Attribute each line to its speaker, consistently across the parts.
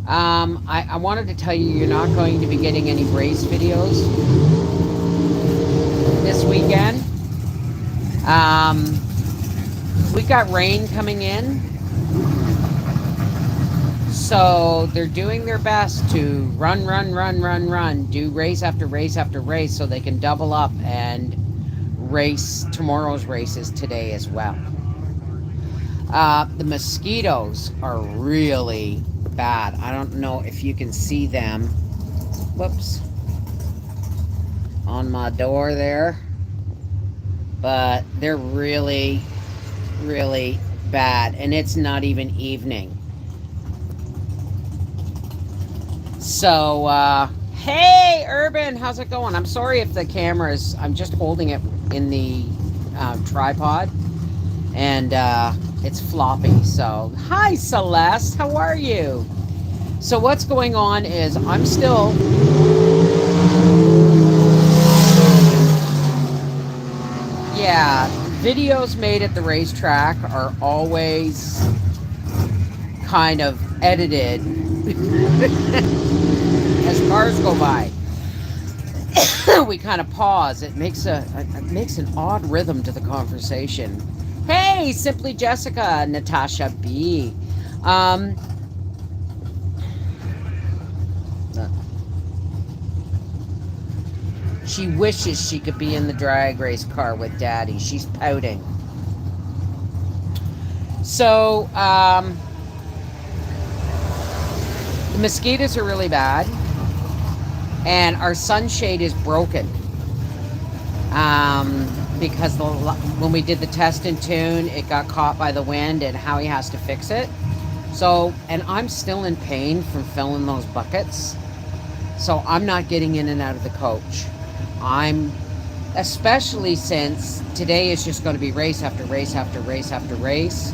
Speaker 1: I wanted to tell you you're not going to be getting any race videos this weekend. Um, we got rain coming in, so they're doing their best to run, do race after race after race so they can double up and race tomorrow's races today as well. The mosquitoes are really bad. I don't know if you can see them. Whoops. On my door there. But they're really, really bad. And it's not even evening. So, hey, Urban, how's it going? I'm sorry if the camera is, I'm just holding it in the tripod. And it's floppy. So, hi, Celeste, how are you? So, what's going on is I'm still. Yeah, videos made at the racetrack are always kind of edited as cars go by. We kind of pause. It makes an odd rhythm to the conversation. Hey, Simply Jessica, Natasha B. Um, she wishes she could be in the drag race car with Daddy. She's pouting. So, the mosquitoes are really bad, and our sunshade is broken. Because when we did the test and tune, it got caught by the wind, and Howie has to fix it. So, and I'm still in pain from filling those buckets. So I'm not getting in and out of the coach. I'm, especially since today is just going to be race after race after race after race.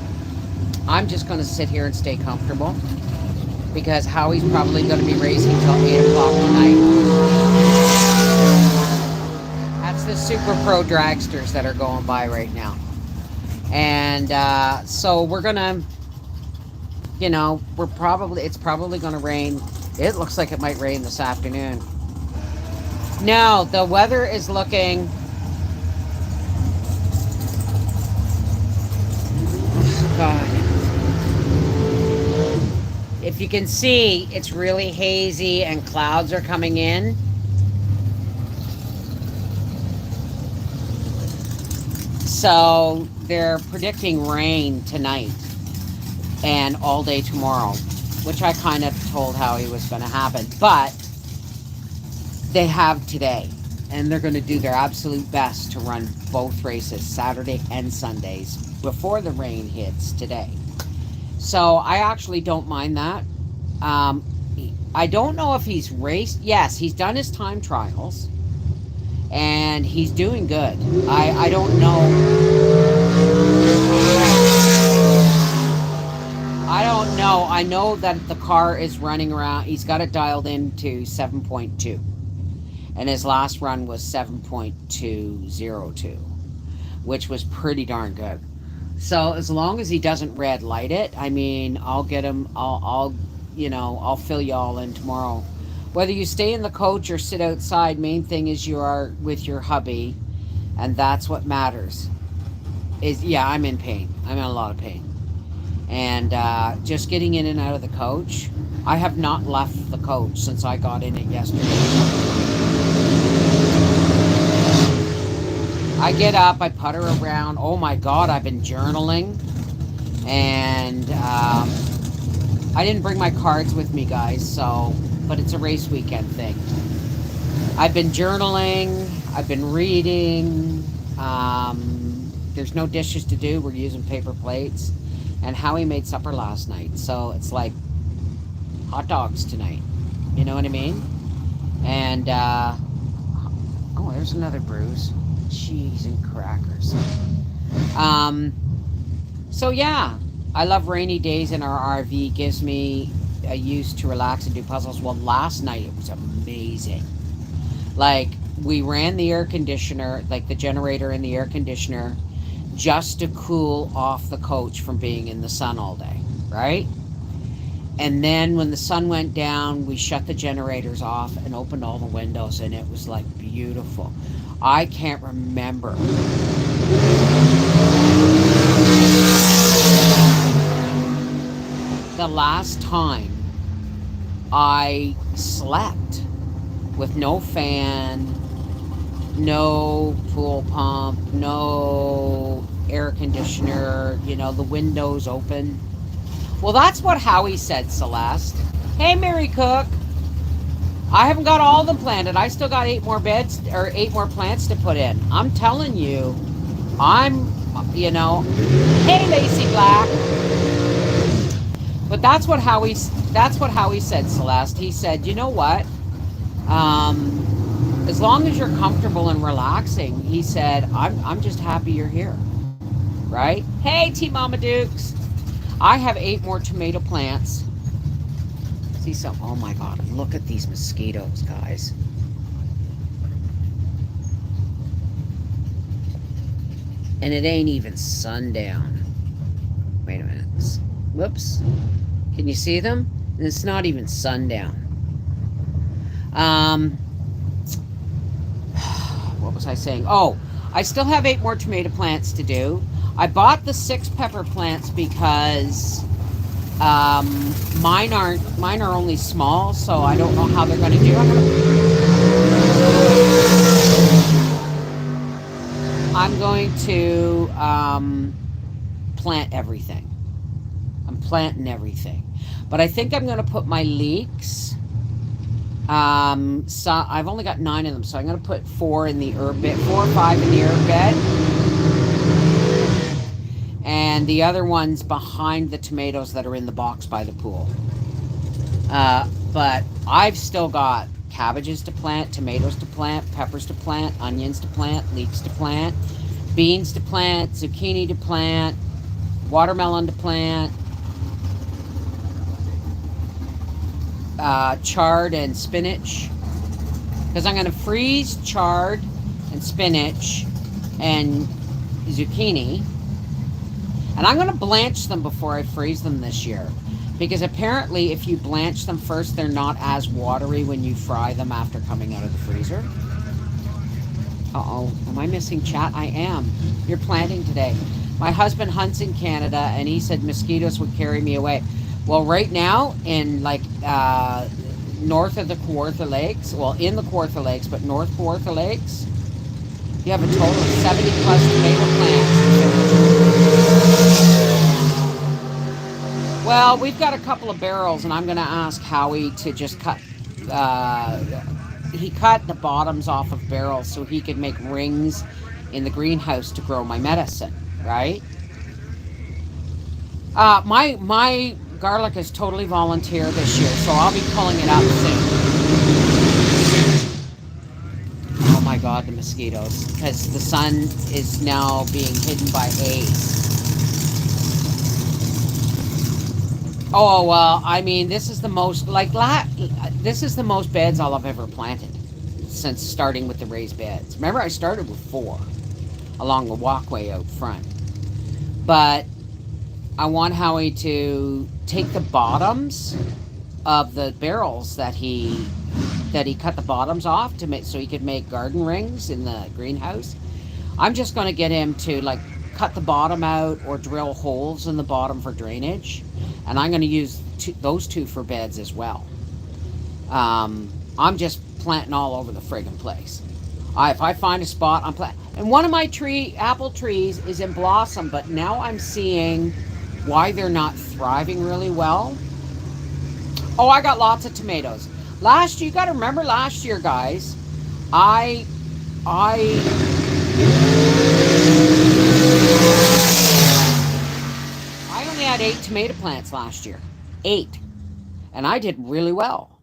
Speaker 1: I'm just going to sit here and stay comfortable because Howie's probably going to be racing till 8 o'clock tonight. That's the super pro dragsters that are going by right now. And so we're going to, it's probably going to rain. It looks like it might rain this afternoon. No, the weather is looking. God. If you can see, it's really hazy and clouds are coming in. So they're predicting rain tonight and all day tomorrow, which I kind of told Howie was going to happen. But they have today, and they're going to do their absolute best to run both races, Saturday and Sundays, before the rain hits today. So I actually don't mind that. I don't know if he's raced. Yes, he's done his time trials, and he's doing good. I don't know. I don't know. I know that the car is running around. He's got it dialed into 7.2. And his last run was 7.202, which was pretty darn good. So as long as he doesn't red light it, I mean, I'll get him. I'll fill you all in tomorrow. Whether you stay in the coach or sit outside, main thing is you are with your hubby, and that's what matters. I'm in pain. I'm in a lot of pain, and just getting in and out of the coach. I have not left the coach since I got in it yesterday. I get up, I putter around. Oh my God, I've been journaling. And I didn't bring my cards with me, guys, but it's a race weekend thing. I've been journaling, I've been reading. There's no dishes to do, we're using paper plates. And Howie made supper last night, so it's like hot dogs tonight. You know what I mean? And, oh, there's another bruise. Cheese and crackers. So yeah, I love rainy days in our RV. Gives me a use to relax and do puzzles. Well, last night it was amazing. Like, we ran the air conditioner, like the generator in the air conditioner, just to cool off the coach from being in the sun all day, right? And then when the sun went down, we shut the generators off and opened all the windows, and it was like beautiful. I can't remember the last time I slept with no fan, no pool pump, no air conditioner, the windows open. Well, that's what Howie said, Celeste. Hey, Mary Cook. I haven't got all of them planted. I still got 8 more beds or 8 more plants to put in. I'm telling you, hey, Lacey Black. But that's what Howie said, Celeste. He said, you know what? As long as you're comfortable and relaxing, he said, I'm just happy you're here. Right? Hey, T Mama Dukes. I have 8 more tomato plants. See some, oh my God, look at these mosquitoes, guys. And it ain't even sundown. Wait a minute. Whoops. Can you see them? And it's not even sundown. What was I saying? Oh, I still have 8 more tomato plants to do. I bought the 6 pepper plants because mine are only small, so I don't know how they're going to do. I'm going to plant everything. I'm planting everything, but I think I'm going to put my leeks. So I've only got 9 of them, so I'm going to put 4 in the herb bed, 4 or 5 in the herb bed, and the other ones behind the tomatoes that are in the box by the pool. But I've still got cabbages to plant, tomatoes to plant, peppers to plant, onions to plant, leeks to plant, beans to plant, zucchini to plant, watermelon to plant, chard and spinach, because I'm going to freeze chard and spinach and zucchini, and I'm going to blanch them before I freeze them this year, because apparently if you blanch them first, they're not as watery when you fry them after coming out of the freezer. Uh-oh, am I missing chat? I am. You're planting today. My husband hunts in Canada, and he said mosquitoes would carry me away. Well, right now, in north of the Kawartha Lakes, well, in the Kawartha Lakes, but North Kawartha Lakes, you have a total of 70 plus tomato plants. Well, we've got a couple of barrels, and I'm going to ask Howie to just cut, he cut the bottoms off of barrels so he could make rings in the greenhouse to grow my medicine, right? My garlic is totally volunteer this year, so I'll be pulling it up soon. Oh my God, the mosquitoes, because the sun is now being hidden by haze. Oh, well, I mean, this is the most, this is the most beds I'll have ever planted since starting with the raised beds. Remember, I started with 4 along the walkway out front. But I want Howie to take the bottoms of the barrels that he cut the bottoms off to make, so he could make garden rings in the greenhouse. I'm just going to get him to cut the bottom out or drill holes in the bottom for drainage, and I'm going to use those 2 for beds as well. I'm just planting all over the friggin' place. If I find a spot, I'm planting. And one of my apple trees is in blossom, but now I'm seeing why they're not thriving really well. Oh, I got lots of tomatoes. Last year, you got to remember last year, guys, I only had 8 tomato plants last year. 8. And I did really well.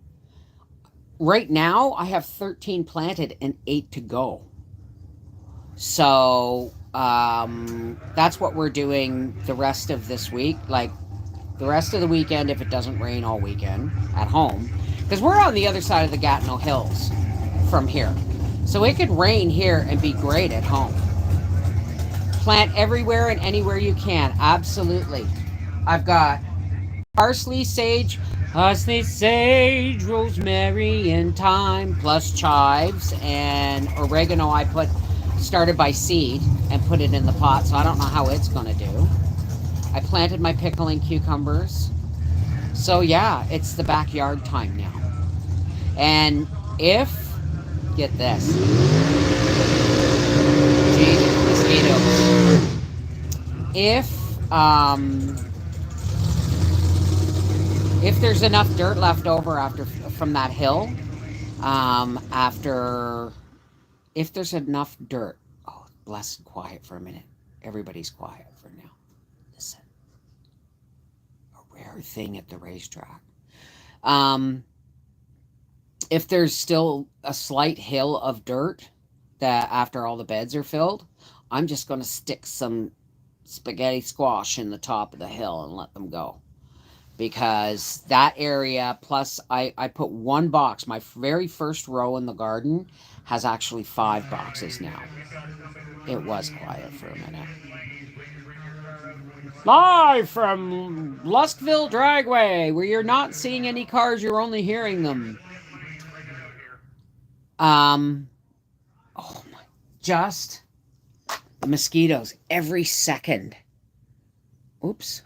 Speaker 1: Right now, I have 13 planted and 8 to go. So, that's what we're doing the rest of this week. The rest of the weekend, if it doesn't rain all weekend, at home. Because we're on the other side of the Gatineau Hills from here. So it could rain here and be great at home. Plant everywhere and anywhere you can. Absolutely. I've got parsley, sage, rosemary, and thyme, plus chives and oregano. I started by seed and put it in the pot, so I don't know how it's going to do. I planted my pickling cucumbers. So yeah, it's the backyard time now. And if, get this, Jesus, mosquitoes. If there's enough dirt left over from that hill, after if there's enough dirt, oh, blessed quiet for a minute. Everybody's quiet for now. Listen, a rare thing at the racetrack. Um, if there's still a slight hill of dirt that after all the beds are filled, I'm just going to stick some spaghetti squash in the top of the hill and let them go. Because that area, plus I put one box, my very first row in the garden has actually 5 boxes now. It was quiet for a minute. Live from Lustville Dragway, where you're not seeing any cars, you're only hearing them. Oh my, just the mosquitoes every second. Oops.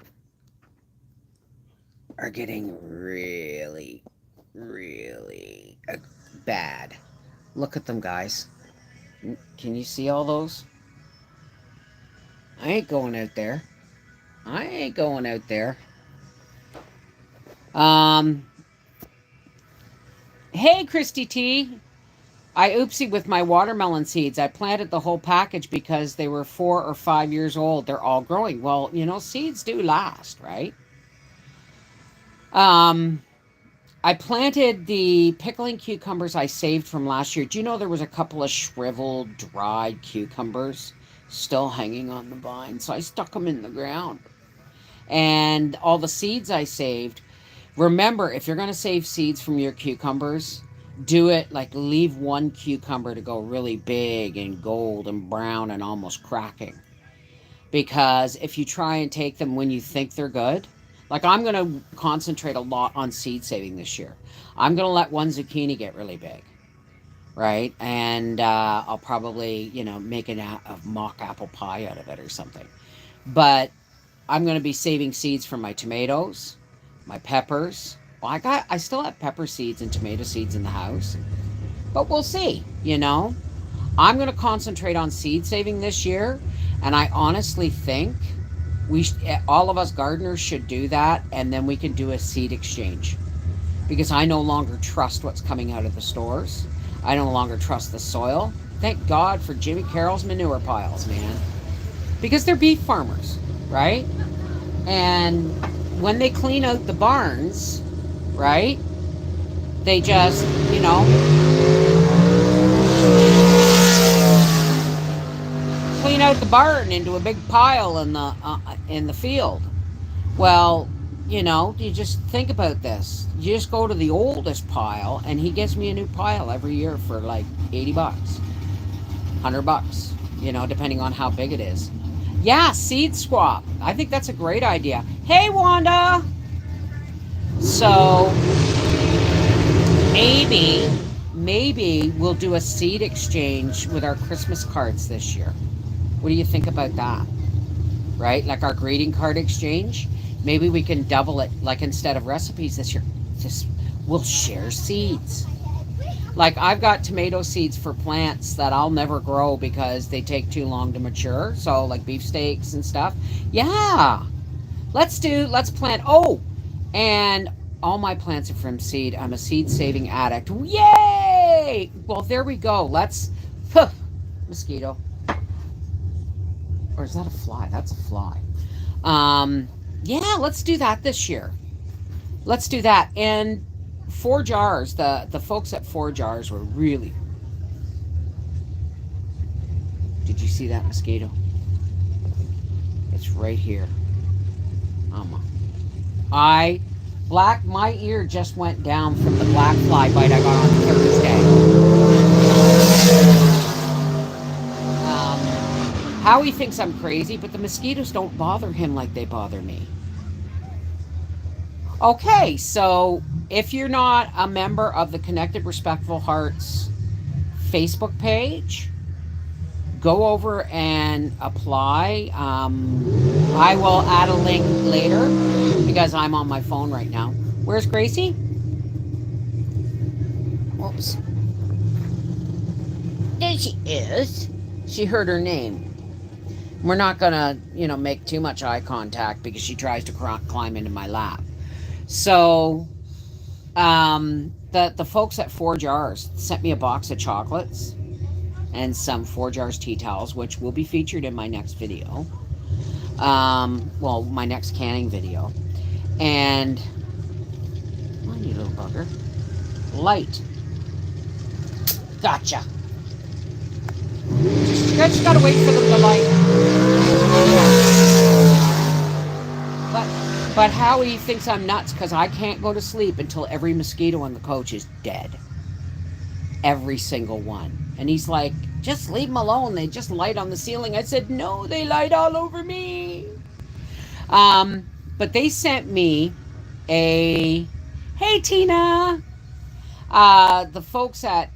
Speaker 1: Are getting really, really bad. Look at them, guys. Can you see all those? I ain't going out there. I ain't going out there. Hey, Christy T. I oopsie with my watermelon seeds. I planted the whole package because they were 4 or 5 years old. They're all growing. Well, you know, seeds do last, right? I planted the pickling cucumbers I saved from last year. Do you know there was a couple of shriveled, dried cucumbers still hanging on the vine? So I stuck them in the ground. And all the seeds I saved, remember, if you're going to save seeds from your cucumbers, do it like leave one cucumber to go really big and gold and brown and almost cracking. Because if you try and take them when you think they're good, like I'm going to concentrate a lot on seed saving this year. I'm going to let one zucchini get really big, right? And I'll probably, you know, make a mock apple pie out of it or something. But I'm going to be saving seeds from my tomatoes, my peppers. Well, I still have pepper seeds and tomato seeds in the house. But we'll see, you know. I'm going to concentrate on seed saving this year. And I honestly think all of us gardeners should do that, and then we can do a seed exchange, because I no longer trust what's coming out of the stores. I no longer trust the soil. Thank God for Jimmy Carroll's manure piles, man, because they're beef farmers, right? And when they clean out the barns, right, they just, you know, clean out the barn into a big pile in the field. Well, you know, you just think about this. You just go to the oldest pile, and he gives me a new pile every year for like $80, $100, you know, depending on how big it is. Yeah, seed swap. I think that's a great idea. Hey, Wanda. So maybe we'll do a seed exchange with our Christmas cards this year. What do you think about that? Right? Like our greeting card exchange. Maybe we can double it. Like instead of recipes this year, we'll share seeds. Like I've got tomato seeds for plants that I'll never grow because they take too long to mature. So like beefsteaks and stuff. Yeah. Let's plant. Oh, and all my plants are from seed. I'm a seed saving addict. Yay! Well, there we go. Mosquito. Or is that a fly? That's a fly. Yeah, let's do that this year. Let's do that. And 4 Jars, the folks at 4 Jars were really... Did you see that mosquito? It's right here. My ear just went down from the black fly bite I got on Thursday. Howie thinks I'm crazy, but the mosquitoes don't bother him like they bother me. Okay, so if you're not a member of the Connected Respectful Hearts Facebook page, go over and apply. I will add a link later because I'm on my phone right now. Where's Gracie? Oops. There she is. She heard her name. We're not gonna, make too much eye contact because she tries to climb into my lap. So, the folks at Four Jars sent me a box of chocolates and some Four Jars tea towels, which will be featured in my next video. Well, my next canning video. And, oh, you little bugger. Light. Gotcha. Just gotta wait for them to light. But Howie thinks I'm nuts because I can't go to sleep until every mosquito on the coach is dead. Every single one. And he's like, just leave them alone. They just light on the ceiling. I said, no, they light all over me. But they sent me a, hey, Tina. The folks at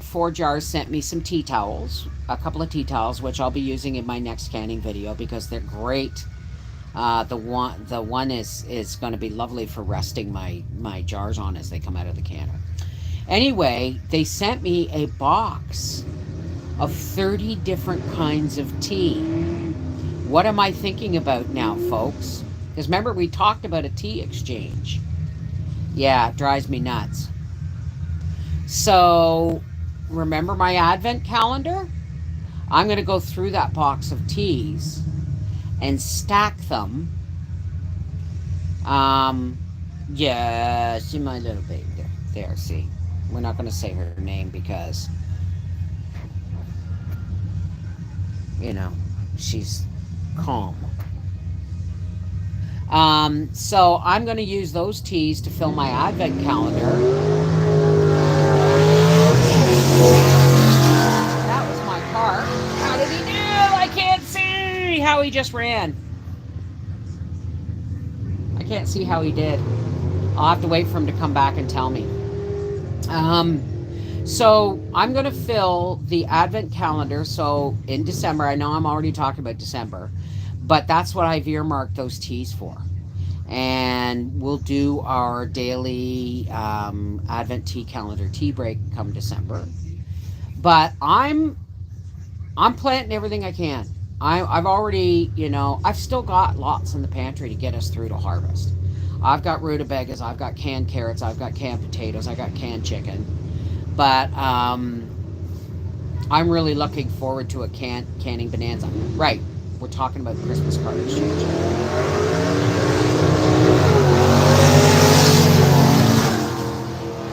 Speaker 1: Four Jars sent me some tea towels, a couple of tea towels, which I'll be using in my next canning video because they're great. The one is going to be lovely for resting my jars on as they come out of the canner. Anyway, they sent me a box of 30 different kinds of tea. What am I thinking about now, folks? Because remember, we talked about a tea exchange. Yeah, it drives me nuts. So, remember my advent calendar? I'm going to go through that box of teas and stack them. Yeah, see my little baby there, see. We're not going to say her name because, she's calm. So I'm going to use those teas to fill my advent calendar. That was my car. How did he do? I can't see how he just ran. I can't see how he did. I'll have to wait for him to come back and tell me. So I'm going to fill the advent calendar. So in December, I know I'm already talking about December, but that's what I've earmarked those teas for. And we'll do our daily advent tea calendar tea break come December. But I'm planting everything I can. I've already, I've still got lots in the pantry to get us through to harvest. I've got rutabagas, I've got canned carrots, I've got canned potatoes, I got canned chicken. But I'm really looking forward to a canning bonanza. Right, we're talking about Christmas card exchange.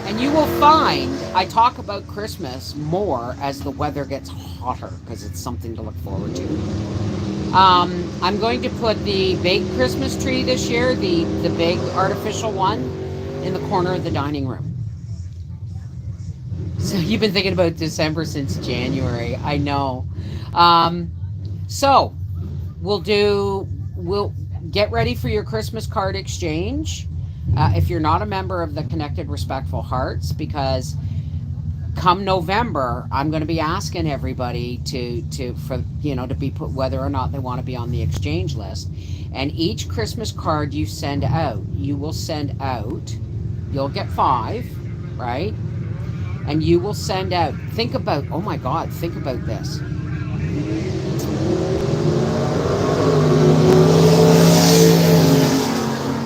Speaker 1: And you will find I talk about Christmas more as the weather gets hotter because it's something to look forward to. I'm going to put the baked Christmas tree this year, the big artificial one, in the corner of the dining room. So you've been thinking about December since January. I know. So we'll get ready for your Christmas card exchange. If you're not a member of the Connected Respectful Hearts, because come November, I'm going to be asking everybody to be put whether or not they want to be on the exchange list. And each Christmas card you send out, you'll get 5, right? And you will send out, think about this.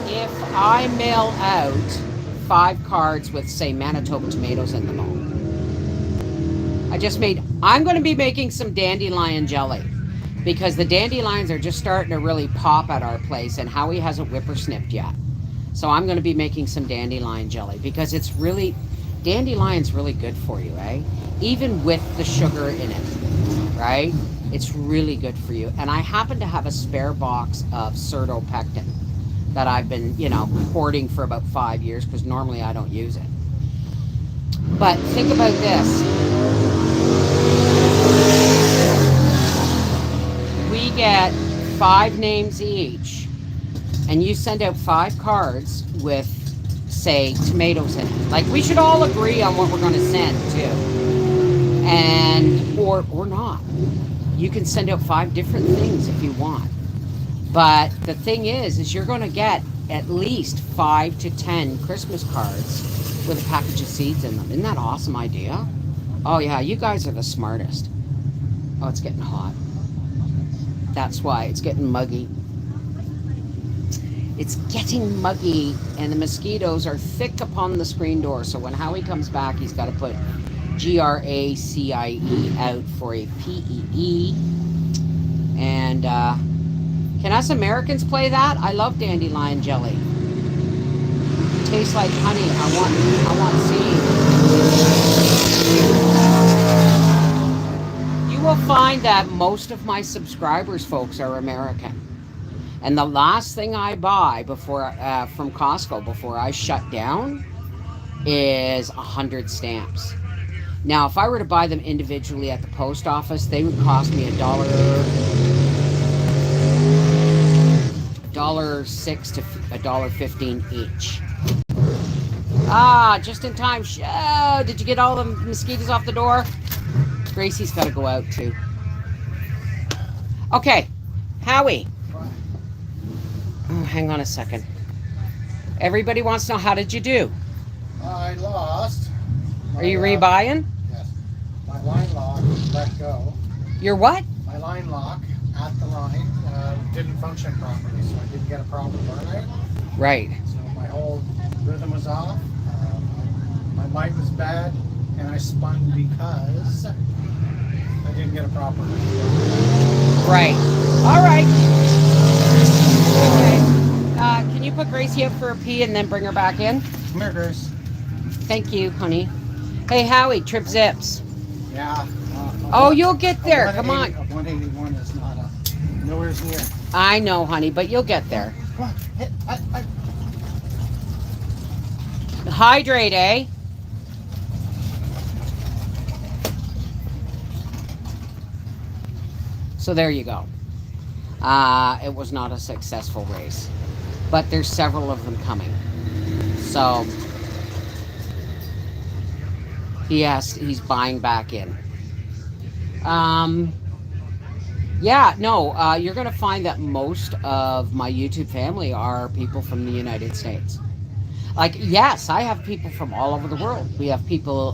Speaker 1: If I mail out 5 cards with, say, Manitoba tomatoes in them all, I'm going to be making some dandelion jelly because the dandelions are just starting to really pop at our place and Howie hasn't whippersnipped yet. So I'm going to be making some dandelion jelly because dandelion's really good for you, eh? Even with the sugar in it, right? It's really good for you. And I happen to have a spare box of certopectin that I've been, hoarding for about 5 years because normally I don't use it. But think about this. We get 5 names each, and you send out 5 cards with say tomatoes in it. Like, we should all agree on what we're going to send too, and or not. You can send out 5 different things if you want. But the thing is you're going to get at least 5 to 10 Christmas cards with a package of seeds in them. Isn't that an awesome idea? Oh yeah, you guys are the smartest. Oh, it's getting hot. That's why it's getting muggy. It's getting muggy, and the mosquitoes are thick upon the screen door. So when Howie comes back, he's got to put GRACIE out for a PEE. And can us Americans play that? I love dandelion jelly. It tastes like honey. I want seeds. You will find that most of my subscribers, folks, are American. And the last thing I buy before from Costco before I shut down is 100 stamps. Now, if I were to buy them individually at the post office, they would cost me $1.06 to $1.15 each. Ah, just in time. Oh, did you get all the mosquitoes off the door? Gracie's got to go out too. Okay, Howie. Oh, hang on a second. Everybody wants to know, how did you do?
Speaker 2: I lost.
Speaker 1: Are you rebuying?
Speaker 2: Yes. My line lock let go.
Speaker 1: Your what?
Speaker 2: My line lock at the line didn't function properly, so I didn't get a proper burnout.
Speaker 1: Right.
Speaker 2: So my whole rhythm was off. My light was bad, and I spun because I didn't get a proper burnout.
Speaker 1: Right. All right. Okay. Can you put Gracie up for a pee and then bring her back in?
Speaker 2: Come here, Grace.
Speaker 1: Thank you, honey. Hey, Howie, trip zips.
Speaker 2: Yeah.
Speaker 1: Oh, you'll get there. Come on.
Speaker 2: 181 is not nowhere near.
Speaker 1: I know, honey, but you'll get there.
Speaker 2: Come on.
Speaker 1: Hydrate, eh? So there you go. It was not a successful race, but there's several of them coming. So he's buying back in. Yeah, no, you're going to find that most of my YouTube family are people from the United States. Like, yes, I have people from all over the world. We have people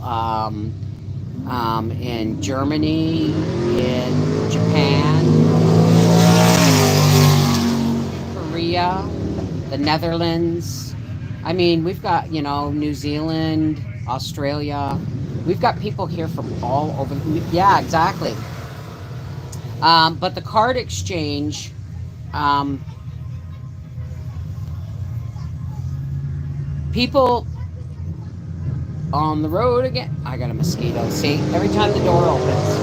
Speaker 1: in Germany, in Japan, Korea, the Netherlands. I mean, we've got, New Zealand, Australia. We've got people here from all over. Yeah, exactly. But the card exchange, people on the road again. I got a mosquito. See, every time the door opens.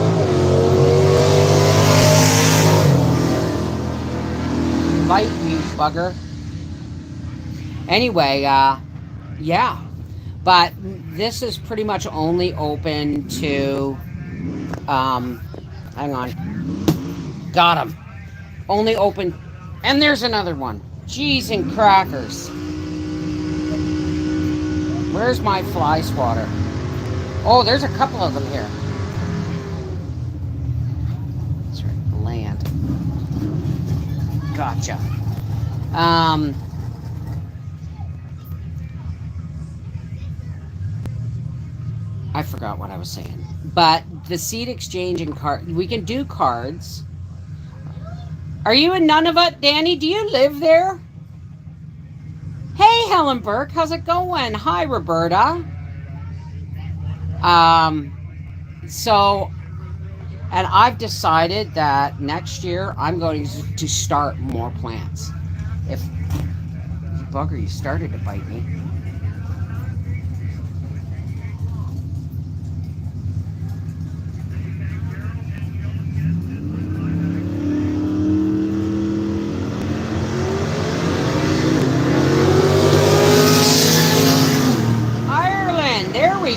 Speaker 1: Bite, you bugger. Anyway, yeah. But this is pretty much only open to, hang on. Got him. Only open, and there's another one. Cheese and crackers. Where's my fly swatter? Oh, there's a couple of them here. That's right, land. Gotcha. I forgot what I was saying. But the seed exchange and card, we can do cards. Are you in Nunavut, Danny? Do you live there? Hey, Helen Burke, how's it going? Hi, Roberta. So, and I've decided that next year I'm going to start more plants. If bugger, you started to bite me.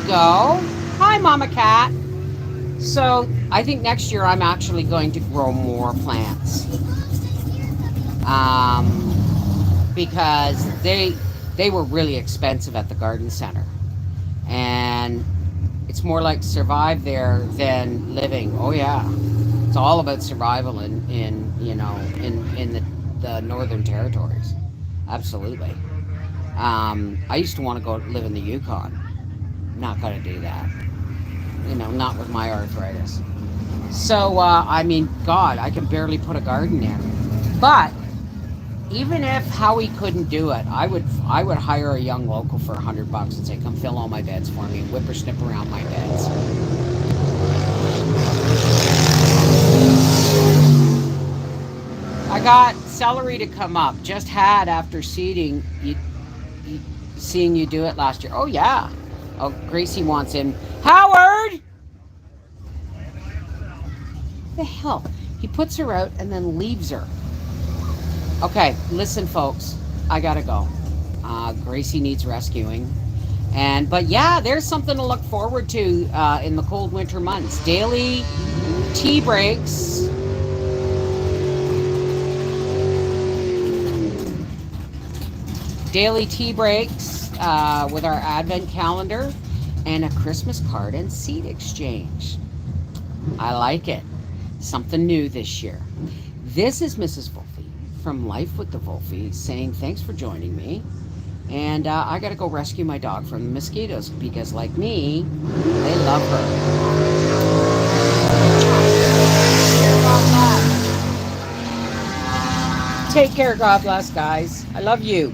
Speaker 1: Go. Hi, Mama Cat. So I think next year I'm actually going to grow more plants, because they they were really expensive at the garden center. And it's more like survive there than living. Oh yeah. It's all about survival in you know, in the Northern Territories. Absolutely. I used to want to go live in the Yukon. Not gonna do that. You know, not with my arthritis. So, I mean, God, I can barely put a garden in. But even if Howie couldn't do it, I would hire a young local for $100 and say, "Come fill all my beds for me, whippersnip around my beds." I got celery to come up. Just had after seeing you do it last year. Oh yeah. Oh, Gracie wants in. Howard, the hell? He puts her out and then leaves her. Okay, listen, folks. I gotta go. Gracie needs rescuing, but yeah, there's something to look forward to in the cold winter months. Daily tea breaks. Daily tea breaks with our advent calendar and a Christmas card and seed exchange. I like it. Something new this year. This is Mrs. Wolfie from Life with the Wolfie saying thanks for joining me. And I got to go rescue my dog from the mosquitoes because, like me, they love her. Take care, God bless, guys. I love you.